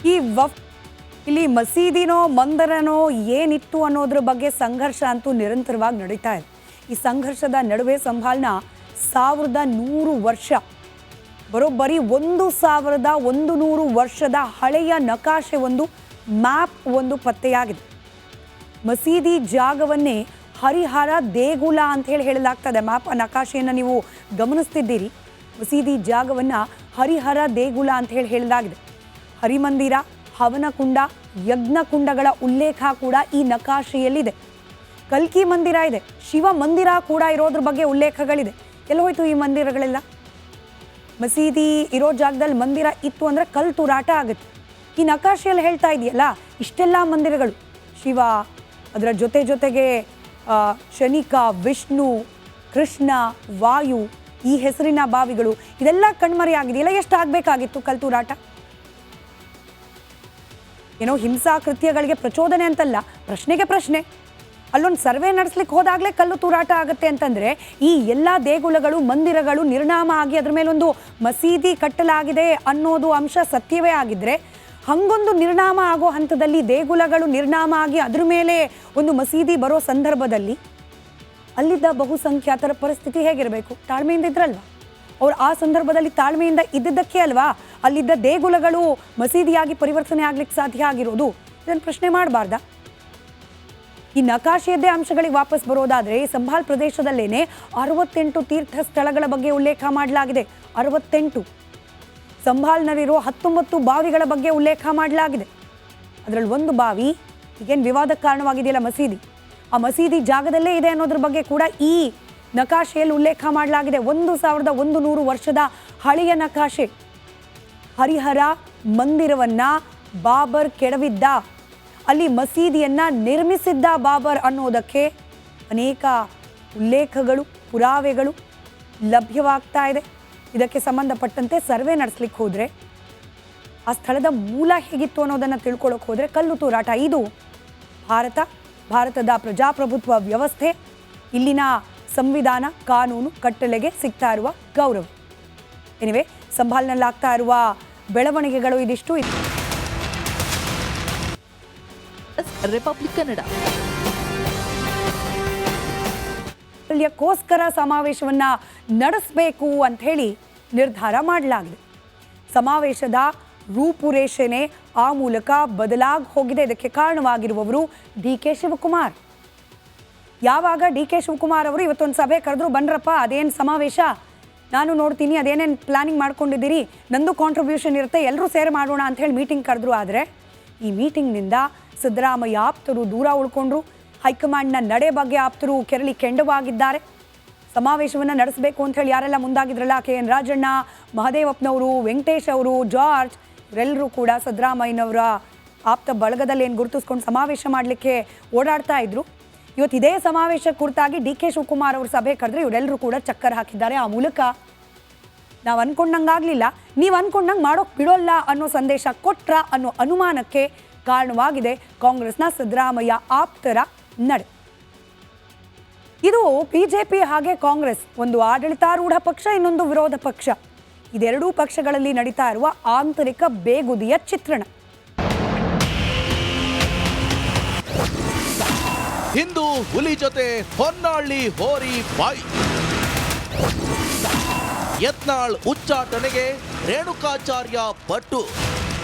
ಈ ಇಲ್ಲಿ ಮಸೀದಿನೋ ಮಂದಿರನೋ ಏನಿತ್ತು ಅನ್ನೋದ್ರ ಬಗ್ಗೆ ಸಂಘರ್ಷ ಅಂತೂ ನಿರಂತರವಾಗಿ ನಡೀತಾ ಇದೆ. ಈ ಸಂಘರ್ಷದ ನಡುವೆ ಸಂಭಾಲ್ನ 1100 ವರ್ಷ ಬರೋಬ್ಬರಿ 1100 ವರ್ಷದ ಹಳೆಯ ನಕಾಶೆ ಒಂದು ಮ್ಯಾಪ್ ಒಂದು ಪತ್ತೆಯಾಗಿದೆ. ಮಸೀದಿ ಜಾಗವನ್ನೇ ಹರಿಹರ ದೇಗುಲ ಅಂತ ಹೇಳಲಾಗ್ತದೆ. ಮ್ಯಾಪ್ ನಕಾಶೆಯನ್ನು ನೀವು ಗಮನಿಸ್ತಿದ್ದೀರಿ. ಮಸೀದಿ ಜಾಗವನ್ನು ಹರಿಹರ ದೇಗುಲ ಅಂತ ಹೇಳಲಾಗಿದೆ. ಹರಿಮಂದಿರ, ಹವನಕುಂಡ, ಯಜ್ಞಕುಂಡಗಳ ಉಲ್ಲೇಖ ಕೂಡ ಈ ನಕಾಶೆಯಲ್ಲಿದೆ. ಕಲ್ಕಿ ಮಂದಿರ ಇದೆ, ಶಿವ ಮಂದಿರ ಕೂಡ ಇರೋದ್ರ ಬಗ್ಗೆ ಉಲ್ಲೇಖಗಳಿದೆ. ಎಲ್ಲಿ ಹೋಯ್ತು ಈ ಮಂದಿರಗಳೆಲ್ಲ? ಮಸೀದಿ ಇರೋ ಜಾಗದಲ್ಲಿ ಮಂದಿರ ಇತ್ತು ಅಂದರೆ ಕಲ್ಲು ತೂರಾಟ ಆಗುತ್ತೆ. ಈ ನಕಾಶೆಯಲ್ಲಿ ಹೇಳ್ತಾ ಇದೆಯಲ್ಲ, ಇಷ್ಟೆಲ್ಲ ಮಂದಿರಗಳು, ಶಿವ, ಅದರ ಜೊತೆಗೆ ಶನಿಕ, ವಿಷ್ಣು, ಕೃಷ್ಣ, ವಾಯು, ಈ ಹೆಸರಿನ ಬಾವಿಗಳು, ಇದೆಲ್ಲ ಕಣ್ಮರೆಯಾಗಿದೆಯಲ್ಲ. ಎಷ್ಟು ಆಗಬೇಕಾಗಿತ್ತು ಕಲ್ಲು ತೂರಾಟ? ಏನೋ ಹಿಂಸಾ ಕೃತ್ಯಗಳಿಗೆ ಪ್ರಚೋದನೆ ಅಂತಲ್ಲ, ಪ್ರಶ್ನೆಗೆ ಪ್ರಶ್ನೆ. ಅಲ್ಲೊಂದು ಸರ್ವೆ ನಡೆಸ್ಲಿಕ್ಕೆ ಹೋದಾಗಲೇ ಕಲ್ಲು ತೂರಾಟ ಆಗುತ್ತೆ ಅಂತಂದರೆ, ಈ ಎಲ್ಲ ದೇಗುಲಗಳು, ಮಂದಿರಗಳು ನಿರ್ನಾಮ ಆಗಿ ಅದ್ರ ಮೇಲೊಂದು ಮಸೀದಿ ಕಟ್ಟಲಾಗಿದೆ ಅನ್ನೋದು ಅಂಶ ಸತ್ಯವೇ ಆಗಿದ್ದರೆ, ಹಂಗೊಂದು ನಿರ್ನಾಮ ಆಗೋ ಹಂತದಲ್ಲಿ ದೇಗುಲಗಳು ನಿರ್ನಾಮ ಆಗಿ ಅದ್ರ ಮೇಲೆ ಒಂದು ಮಸೀದಿ ಬರೋ ಸಂದರ್ಭದಲ್ಲಿ ಅಲ್ಲಿದ್ದ ಬಹುಸಂಖ್ಯಾತರ ಪರಿಸ್ಥಿತಿ ಹೇಗಿರಬೇಕು? ತಾಳ್ಮೆಯಿಂದ ಇದ್ರಲ್ವಾ ಅವ್ರು? ಆ ಸಂದರ್ಭದಲ್ಲಿ ತಾಳ್ಮೆಯಿಂದ ಇದ್ದಿದ್ದಕ್ಕೆ ಅಲ್ವಾ ಅಲ್ಲಿದ್ದ ದೇಗುಲಗಳು ಮಸೀದಿಯಾಗಿ ಪರಿವರ್ತನೆ ಆಗ್ಲಿಕ್ಕೆ ಸಾಧ್ಯ ಆಗಿರೋದು. ಇದನ್ನು ಪ್ರಶ್ನೆ ಮಾಡಬಾರ್ದಾ? ಈ ನಕಾಶೆಯದ್ದೇ ಅಂಶಗಳಿಗೆ ವಾಪಸ್ ಬರೋದಾದರೆ, ಸಂಭಾಲ್ ಪ್ರದೇಶದಲ್ಲೇನೆ 68 ತೀರ್ಥ ಸ್ಥಳಗಳ ಬಗ್ಗೆ ಉಲ್ಲೇಖ ಮಾಡಲಾಗಿದೆ. 68. ಸಂಭಾಲ್ನಲ್ಲಿರೋ 19 ಬಾವಿಗಳ ಬಗ್ಗೆ ಉಲ್ಲೇಖ ಮಾಡಲಾಗಿದೆ. ಅದರಲ್ಲಿ ಒಂದು ಬಾವಿ ಈಗೇನು ವಿವಾದಕ್ಕೆ ಕಾರಣವಾಗಿದೆಯಲ್ಲ ಮಸೀದಿ, ಆ ಮಸೀದಿ ಜಾಗದಲ್ಲೇ ಇದೆ ಅನ್ನೋದ್ರ ಬಗ್ಗೆ ಕೂಡ ಈ ನಕಾಶೆಯಲ್ಲಿ ಉಲ್ಲೇಖ ಮಾಡಲಾಗಿದೆ. 1100 ವರ್ಷದ ಹಳೆಯ ನಕಾಶೆ. ಹರಿಹರ ಮಂದಿರವನ್ನ ಬಾಬರ್ ಕೆಡವಿದ್ದ, ಅಲ್ಲಿ ಮಸೀದಿಯನ್ನ ನಿರ್ಮಿಸಿದ್ದ ಬಾಬರ್ ಅನ್ನೋದಕ್ಕೆ ಅನೇಕ ಉಲ್ಲೇಖಗಳು, ಪುರಾವೆಗಳು ಲಭ್ಯವಾಗ್ತಾ ಇದೆ. ಇದಕ್ಕೆ ಸಂಬಂಧಪಟ್ಟಂತೆ ಸರ್ವೆ ನಡೆಸ್ಲಿಕ್ಕೆ ಹೋದರೆ, ಆ ಸ್ಥಳದ ಮೂಲ ಹೇಗಿತ್ತು ಅನ್ನೋದನ್ನು ತಿಳ್ಕೊಳ್ಳೋಕೆ ಹೋದರೆ ಕಲ್ಲು ತೂರಾಟ. ಇದು ಭಾರತದ ಪ್ರಜಾಪ್ರಭುತ್ವ ವ್ಯವಸ್ಥೆ, ಇಲ್ಲಿನ ಸಂವಿಧಾನ, ಕಾನೂನು, ಕಟ್ಟಳೆಗೆ ಸಿಗ್ತಾ ಇರುವ ಗೌರವ. ಎನಿವೆ, ಸಂಭಾಲ್ನಲ್ಲಿ ಆಗ್ತಾ ಇರುವ ಬೆಳವಣಿಗೆಗಳು ಇದಿಷ್ಟು. ರಿಪಬ್ಲಿಕ್ ಕನ್ನಡ ಗೋಸ್ಕರ ಸಮಾವೇಶವನ್ನ ನಡೆಸಬೇಕು ಅಂತ ಹೇಳಿ ನಿರ್ಧಾರ ಮಾಡಲಾಗಿದೆ. ಸಮಾವೇಶದ ರೂಪುರೇಷೆನೆ ಆ ಮೂಲಕ ಬದಲಾಗಿ ಹೋಗಿದೆ. ಇದಕ್ಕೆ ಕಾರಣವಾಗಿರುವವರು DK ಶಿವಕುಮಾರ್. ಯಾವಾಗ DK ಶಿವಕುಮಾರ್ ಅವರು ಇವತ್ತೊಂದು ಸಭೆ ಕರೆದ್ರು, ಬನ್ರಪ್ಪ ಅದೇನು ಸಮಾವೇಶ ನಾನು ನೋಡ್ತೀನಿ, ಅದೇನೇನು ಪ್ಲಾನಿಂಗ್ ಮಾಡ್ಕೊಂಡಿದ್ದೀರಿ, ನಂದು ಕಾಂಟ್ರಿಬ್ಯೂಷನ್ ಇರುತ್ತೆ, ಎಲ್ಲರೂ ಸೇರಿ ಮಾಡೋಣ ಅಂತ ಹೇಳಿ ಮೀಟಿಂಗ್ ಕರೆದ್ರು. ಆದರೆ ಈ ಮೀಟಿಂಗ್ನಿಂದ ಸಿದ್ದರಾಮಯ್ಯ ಆಪ್ತರು ದೂರ ಉಳ್ಕೊಂಡ್ರು. ಹೈಕಮಾಂಡ್ನ ನಡೆ ಬಗ್ಗೆ ಆಪ್ತರು ಕೆರಳಿ ಕೆಂಡವಾಗಿದ್ದಾರೆ. ಸಮಾವೇಶವನ್ನು ನಡೆಸಬೇಕು ಅಂತ ಹೇಳಿ ಯಾರೆಲ್ಲ ಮುಂದಾಗಿದ್ರಲ್ಲ, KN ರಾಜಣ್ಣ, ಮಹದೇವಪ್ಪನವರು, ವೆಂಕಟೇಶ್ ಅವರು, ಜಾರ್ಜ್, ಇವರೆಲ್ಲರೂ ಕೂಡ ಸಿದ್ದರಾಮಯ್ಯನವರ ಆಪ್ತ ಬಳಗದಲ್ಲಿ ಏನು ಗುರುತಿಸ್ಕೊಂಡು ಸಮಾವೇಶ ಮಾಡಲಿಕ್ಕೆ ಓಡಾಡ್ತಾ ಇದ್ರು. ಇವತ್ತು ಇದೇ ಸಮಾವೇಶ ಕುರಿತಾಗಿ DK ಶಿವಕುಮಾರ್ ಅವರು ಸಭೆ ಕರೆದ್ರೆ ಇವರೆಲ್ಲರೂ ಕೂಡ ಚಕ್ಕರ್ ಹಾಕಿದ್ದಾರೆ. ಆ ಮೂಲಕ ನಾವು ಅನ್ಕೊಂಡಂಗಾಗಲಿಲ್ಲ, ನೀವು ಅನ್ಕೊಂಡಂಗೆ ಮಾಡೋಕೆ ಬಿಡೋಲ್ಲ ಅನ್ನೋ ಸಂದೇಶ ಕೊಟ್ರ ಅನ್ನೋ ಅನುಮಾನಕ್ಕೆ ಕಾರಣವಾಗಿದೆ ಕಾಂಗ್ರೆಸ್ನ ಸಿದ್ದರಾಮಯ್ಯ ಆಪ್ತರ ನಡೆ. ಇದು BJP ಹಾಗೆ ಕಾಂಗ್ರೆಸ್, ಒಂದು ಆಡಳಿತಾರೂಢ ಪಕ್ಷ, ಇನ್ನೊಂದು ವಿರೋಧ ಪಕ್ಷ. ಇದೆರಡೂ ಪಕ್ಷಗಳಲ್ಲಿ ನಡೀತಾ ಇರುವ ಆಂತರಿಕ ಬೇಗುದಿಯ ಚಿತ್ರಣ. ಹಿಂದೂ ಹುಲಿ ಜೊತೆ ಹೊನ್ನಾಳಿ ಹೋರಿ ಬಾಯಿ. ಯತ್ನಾಳ್ ಉಚ್ಚಾಟನೆಗೆ ರೇಣುಕಾಚಾರ್ಯ ಪಟ್ಟು.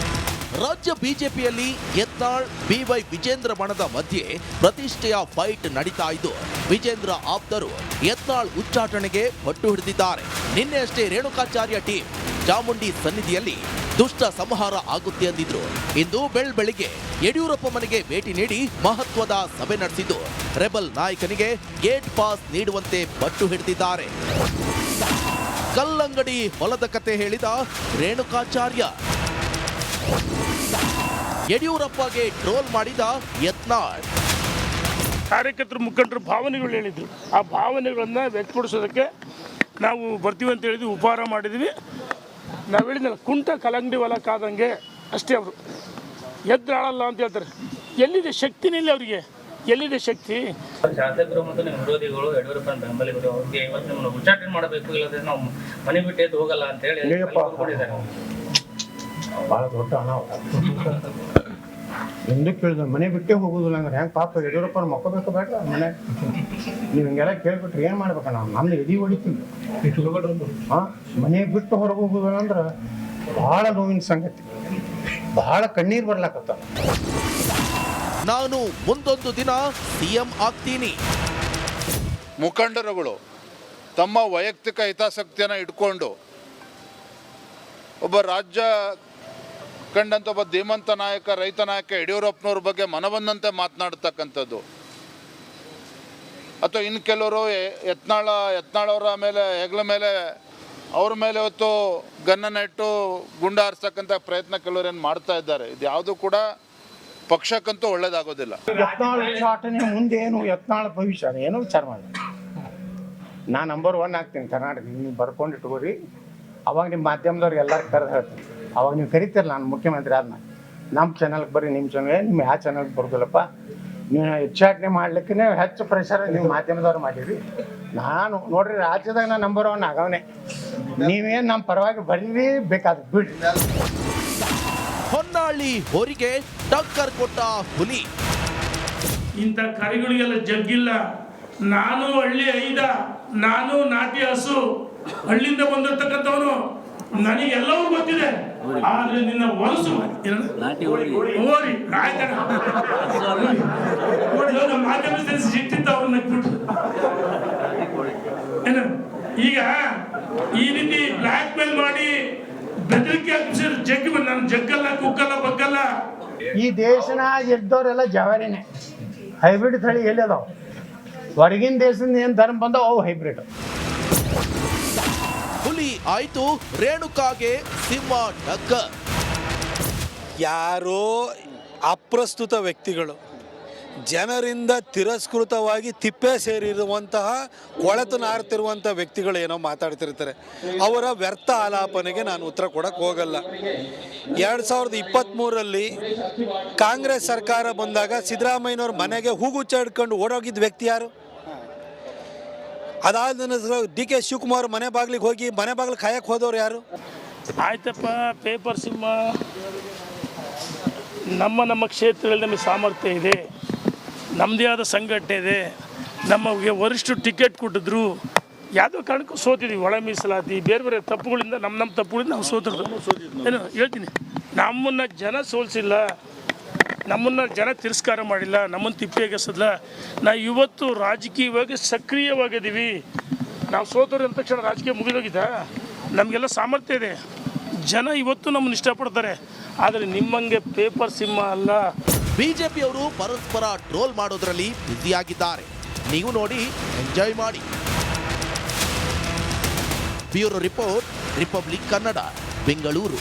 ರಾಜ್ಯ ಬಿಜೆಪಿಯಲ್ಲಿ ಯತ್ನಾಳ್ BY ವಿಜೇಂದ್ರ ಬಣದ ಮಧ್ಯೆ ಪ್ರತಿಷ್ಠೆಯ ಫೈಟ್ ನಡೀತಾ ಇದ್ದು, ವಿಜೇಂದ್ರ ಆಪ್ತರು ಯತ್ನಾಳ್ ಉಚ್ಚಾಟನೆಗೆ ಪಟ್ಟು ಹಿಡಿದಿದ್ದಾರೆ. ನಿನ್ನೆ ಅಷ್ಟೇ ರೇಣುಕಾಚಾರ್ಯ ಟೀಮ್ ಚಾಮುಂಡಿ ಸನ್ನಿಧಿಯಲ್ಲಿ ದುಷ್ಟ ಸಂಹಾರ ಆಗುತ್ತೆ ಅಂದಿದ್ರು. ಇಂದು ಬೆಳಿಗ್ಗೆ ಯಡಿಯೂರಪ್ಪ ಮನೆಗೆ ಭೇಟಿ ನೀಡಿ ಮಹತ್ವದ ಸಭೆ ನಡೆಸಿದ್ದು, ರೆಬಲ್ ನಾಯಕನಿಗೆ ಗೇಟ್ ಪಾಸ್ ನೀಡುವಂತೆ ಪಟ್ಟು ಹಿಡಿದಿದ್ದಾರೆ. ಕಲ್ಲಂಗಡಿ ಹೊಲದ ಕತೆ ಹೇಳಿದ ರೇಣುಕಾಚಾರ್ಯ, ಯಡಿಯೂರಪ್ಪಗೆ ಟ್ರೋಲ್ ಮಾಡಿದ ಯತ್ನಾಳ್. ಕಾರ್ಯಕರ್ತರು, ಮುಖಂಡರು ಭಾವನೆಗಳು ಹೇಳಿದ್ರು. ಆ ಭಾವನೆಗಳನ್ನು ವ್ಯಕ್ತಪಡಿಸೋದಕ್ಕೆ ನಾವು ಬರ್ತೀವಿ ಅಂತ ಹೇಳಿದ್ವಿ, ಉಪಹಾರ ಮಾಡಿದ್ವಿ. ನಾವು ಹೇಳಿದ್ನಲ್ಲ, ಕುಂಟ ಕಲ್ಲಂಗಡಿ ಹೊಲ ಕಾದಂಗೆ ಅಷ್ಟೇ. ಅವರು ಎದ್ರಾಳಲ್ಲ ಅಂತ ಹೇಳ್ತಾರೆ. ಎಲ್ಲಿದೆ ಶಕ್ತಿನಿಲ್ಲ ಅವರಿಗೆ, ಎಲ್ಲಿದೆ ಶಕ್ತಿ? ಶಾಸಕರು ಮತ್ತು ನಿಮ್ಮ ವಿರೋಧಿಗಳು, ಯಡಿಯೂರಪ್ಪ ಬೆಂಬಲಿಗರು ಅವ್ರಿಗೆ ಇವತ್ತು ನಿಮ್ಮನ್ನು ಉಚ್ಚಾಟನೆ ಮಾಡಬೇಕು, ಇಲ್ಲದ್ರೆ ನಾವು ಮನೆ ಬಿಟ್ಟು ಎದ್ದು ಹೋಗಲ್ಲ ಅಂತ ಹೇಳಿ ಭಾಳ ದೊಡ್ಡ ಅನಾಹುತ. ಎಂದು ಕೇಳಿದ ಮನೆ ಬಿಟ್ಟೇ ಹೋಗೋದಿಲ್ಲ ಅಂದ್ರೆ ಹೆಂಗೆ ಪಾಪ ಯಡಿಯೂರಪ್ಪ ಮಕ್ಕೋಬೇಕು ಬೇಡ ಮನೆ. ನೀವು ಹಿಂಗೆಲ್ಲ ಕೇಳ್ಬಿಟ್ರೆ ಏನು ಮಾಡ್ಬೇಕ ನಾವು ನಮ್ದು ಎದಿ ಹೊಡಿತೀವಿ. ಹಾಂ, ಮನೆ ಬಿಟ್ಟು ಹೊರಗೆ ಹೋಗೋದಿಲ್ಲ ಅಂದ್ರೆ ಭಾಳ ನೋವಿನ ಸಂಗತಿ, ಭಾಳ ಕಣ್ಣೀರು ಬರ್ಲಾಕತ್ತ. ನಾನು ಮುಂದೊಂದು ದಿನ ಸಿಎಂ ಆಗ್ತೀನಿ. ಮುಖಂಡರುಗಳು ತಮ್ಮ ವೈಯಕ್ತಿಕ ಹಿತಾಸಕ್ತಿಯನ್ನು ಇಟ್ಕೊಂಡು ಒಬ್ಬ ರಾಜ್ಯ ಕಂಡಂಥ ಒಬ್ಬ ಧೀಮಂತ ನಾಯಕ, ರೈತ ನಾಯಕ ಯಡಿಯೂರಪ್ಪನವ್ರ ಬಗ್ಗೆ ಮನಬಂದಂತೆ ಮಾತನಾಡ್ತಕ್ಕಂಥದ್ದು, ಅಥವಾ ಇನ್ನು ಕೆಲವರು ಯತ್ನಾಳವರ ಮೇಲೆ ಹೆಗಲ ಮೇಲೆ ಅವ್ರ ಮೇಲೆ ಹೊತ್ತು ಗನ್ನನ್ನು ಇಟ್ಟು ಗುಂಡು ಹಾರಿಸ್ತಕ್ಕಂಥ ಪ್ರಯತ್ನ ಕೆಲವರೇನು ಮಾಡ್ತಾ ಇದ್ದಾರೆ. ಇದು ಯಾವುದು ಕೂಡ ಪಕ್ಷಕ್ಕಂತೂ ಒಳ್ಳೇದಾಗೋದಿಲ್ಲ. ಯತ್ನಾಳ್ ಉಚ್ಚಾಟನೆ ಮುಂದೆ ಏನು ಯತ್ನಾಳ ಭವಿಷ್ಯ ಏನೋ ವಿಚಾರ ಮಾಡಿ. ನಾನು ನಂಬರ್ 1 ಆಗ್ತೀನಿ ಕರ್ನಾಟಕ. ನೀವು ಬರ್ಕೊಂಡು ಇಟ್ಕೋರಿ. ಅವಾಗ ನಿಮ್ಮ ಮಾಧ್ಯಮದವ್ರು ಎಲ್ಲರೂ ಕರೆದು ಹೇಳ್ತೀನಿ. ಅವಾಗ ನೀವು ಕರಿತೀರಲ್ಲ, ನಾನು ಮುಖ್ಯಮಂತ್ರಿ ಆದ್ಮೇಲೆ ನಮ್ಮ ಚಾನಲ್ಗೆ ಬರ್ರಿ, ನಿಮ್ಮ ಚಾನಲ್ ನಿಮ್ಮ ಯಾವ ಚಾನಲ್ಗೆ ಬರೋದಿಲ್ಲಪ್ಪ. ನೀವು ಉಚ್ಚಾಟನೆ ಮಾಡ್ಲಿಕ್ಕೆ ಹೆಚ್ಚು ಪ್ರೆಷರ್ ನೀವು ಮಾಧ್ಯಮದವ್ರು ಮಾಡಿರಿ. ನಾನು ನೋಡ್ರಿ ರಾಜ್ಯದಾಗ ನಾನು ನಂಬರ್ 1 ಆಗವನೇ. ನೀವೇನು ನಮ್ಮ ಪರವಾಗಿ ಬರೀರಿ, ಬೇಕಾದ್ರೆ ಬಿಡ್ರಿ. ಹೊನ್ನಾಳಿ ಹೋರಿಗೆ ಟಕ್ಕರ್ ಕೊಟ್ಟ ಹುಲಿ. ಇಂಥ ಕರಿಗಳಿಗೆಲ್ಲ ಜಗ್ಗಿಲ್ಲ. ನಾನು ಹಳ್ಳಿ ಐದ, ನಾನು ನಾಟಿ ಹಸು, ಹಳ್ಳಿಯಿಂದ ಬಂದಿರ್ತಕ್ಕಂಥವನು, ನನಗೆಲ್ಲವೂ ಗೊತ್ತಿದೆ. ಆದ್ರೆ ನಿನ್ನ ಹೊಲಸು ಓರಿ ಆಯ್ತಾನ ಮಾಧ್ಯಮ ಸಿಟ್ಟಿದ್ದ ಅವ್ರನ್ನ ಬಿಟ್ಟು ಏನು ಈಗ ಈ ರೀತಿ ಬ್ಲ್ಯಾಕ್ ಮೇಲ್ ಮಾಡಿ ಬೆದರಿಕೆ ಹಾಕಿಸಿದ್ರೆ ಜಗ್ಗಿ ನಾನು ಜಗ್ಗಲ್ಲ, ಕುಕ್ಕಲ್ಲ, ಬಗ್ಗಲ್ಲ. ಈ ದೇಶನಾಗ ಇದ್ದವರೆಲ್ಲ ಜವಾರಿನೇ. ಹೈಬ್ರಿಡ್ ತಳಿ ಎಲ್ಲಿ ಅದಾವ? ಹೊರಗಿನ ದೇಶದಿಂದ ಏನು ಧರ್ಮ ಬಂದವ ಅವು ಹೈಬ್ರಿಡ್. ಹುಲಿ ಆಯ್ತು, ರೇಣುಕಾಗೆ ಸಿಂಹ ಟಕ್ಕರ್. ಯಾರೋ ಅಪ್ರಸ್ತುತ ವ್ಯಕ್ತಿಗಳು, ಜನರಿಂದ ತಿರಸ್ಕೃತವಾಗಿ ತಿಪ್ಪೆ ಸೇರಿರುವಂತಹ ಕೊಳೆತು ನಾರ್ತಿರುವಂಥ ವ್ಯಕ್ತಿಗಳು ಏನೋ ಮಾತಾಡ್ತಿರ್ತಾರೆ. ಅವರ ವ್ಯರ್ಥ ಆಲಾಪನೆಗೆ ನಾನು ಉತ್ತರ ಕೊಡಕ್ಕೆ ಹೋಗಲ್ಲ. 2023ರಲ್ಲಿ ಕಾಂಗ್ರೆಸ್ ಸರ್ಕಾರ ಬಂದಾಗ ಸಿದ್ದರಾಮಯ್ಯನವ್ರ ಮನೆಗೆ ಹೂಗುಚ್ಚ ಹಿಡ್ಕೊಂಡು ಓಡೋಗಿದ್ದ ವ್ಯಕ್ತಿ ಯಾರು? ಅದಾದ ನಂತರ DK ಶಿವಕುಮಾರ್ ಮನೆ ಬಾಗಿಲಿಗೆ ಹೋಗಿ ಮನೆ ಬಾಗಿಲು ಕಾಯಕ್ಕೆ ಹೋದವ್ರು ಯಾರು? ಆಯ್ತಪ್ಪ, ಪೇಪರ್ ಸಿಂಹ ನಮ್ಮ ಕ್ಷೇತ್ರದಲ್ಲಿ ನಮಗೆ ಸಾಮರ್ಥ್ಯ ಇದೆ, ನಮ್ಮದೇ ಆದ ಸಂಘಟನೆ ಇದೆ, ನಮಗೆ ವರಿಷ್ಠರು ಟಿಕೆಟ್ ಕೊಟ್ಟಿದ್ರು, ಯಾವುದೋ ಕಾರಣಕ್ಕೂ ಸೋತಿದ್ವಿ. ಒಳ ಮೀಸಲಾತಿ ಬೇರೆ ಬೇರೆ ತಪ್ಪುಗಳಿಂದ ನಮ್ಮ ತಪ್ಪುಗಳಿಂದ ನಾವು ಸೋತಿದ್ರು. ಏನು ಹೇಳ್ತೀನಿ, ನಮ್ಮನ್ನು ಜನ ಸೋಲಿಸಿಲ್ಲ, ನಮ್ಮನ್ನು ಜನ ತಿರಸ್ಕಾರ ಮಾಡಿಲ್ಲ, ನಮ್ಮನ್ನು ತಿಪ್ಪೆಗೆಸಲ್ಲ. ನಾವು ಇವತ್ತು ರಾಜಕೀಯವಾಗಿ ಸಕ್ರಿಯವಾಗಿದ್ದೀವಿ. ನಾವು ಸೋತರು ಅಂದ ತಕ್ಷಣ ರಾಜಕೀಯ ಮುಗಿದೋಗಿದ್ದ? ನಮಗೆಲ್ಲ ಸಾಮರ್ಥ್ಯ ಇದೆ, ಜನ ಇವತ್ತು ನಮ್ಮನ್ನು ಇಷ್ಟಪಡ್ತಾರೆ. ಆದರೆ ನಿಮ್ಮಂಗೆ ಪೇಪರ್ ಸಿಂಹ ಅಲ್ಲ. ಬಿಜೆಪಿಯವರು ಪರಸ್ಪರ ಟ್ರೋಲ್ ಮಾಡೋದ್ರಲ್ಲಿ ಬ್ಯುಸಿಯಾಗಿದ್ದಾರೆ. ನೀವು ನೋಡಿ, ಎಂಜಾಯ್ ಮಾಡಿ. Bureau report, republic Kannada, Bengaluru.